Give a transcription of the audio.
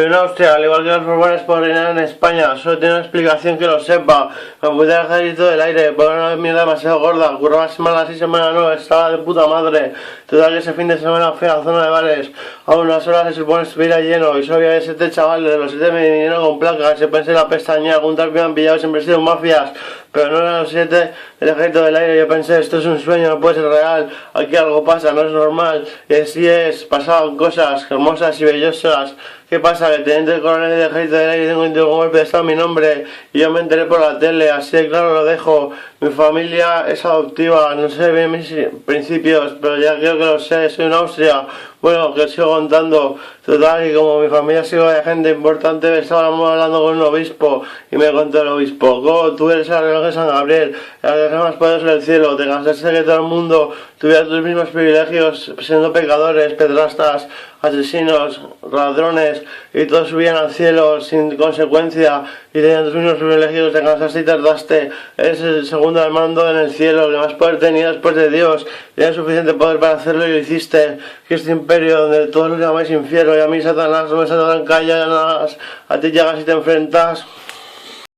En Austria, al igual que los borbones, por reinar en España. Solo tiene una explicación que lo sepa. Me puse el ejército del aire, por una mierda demasiado gorda. Curraba semana sí, semana no, estaba de puta madre. Total que ese fin de semana fui a la zona de bares. A unas horas se supone estuviera lleno y solo había 7 chavales. De los 7 me vinieron con placas. Se pensé la pestaña, algún tal que me han pillado, siempre he sido mafias. Pero no eran los 7 del ejército del aire. Yo pensé, esto es un sueño, no puede ser real. Aquí algo pasa, no es normal. Y así es, pasaban cosas hermosas y bellosas. ¿Qué pasa? Que teniente del coronel del ejército del aire tengo un golpe de estado mi nombre y yo me enteré por la tele, así de claro lo dejo. Mi familia es adoptiva, no sé bien mis principios, pero ya creo que lo sé, soy en Austria. Bueno, que os sigo contando. Total, y como mi familia sigo de gente importante, estábamos hablando con un obispo y me contó el obispo: "Go, tú eres el reloj de San Gabriel, el reloj más poderoso del cielo, te cansaste de que todo el mundo tuviera tus mismos privilegios, siendo pecadores, pedrastas, asesinos, ladrones, y todos subían al cielo sin consecuencia y tenían tus mismos privilegios, te cansaste y tardaste. Eres el segundo al mando en el cielo, el que más poder tenía después de Dios, tenías suficiente poder para hacerlo y lo hiciste. Que este imperio donde todos lo llamáis infierno y a mí Satanás no me Satanás calla, a ti llegas y te enfrentas".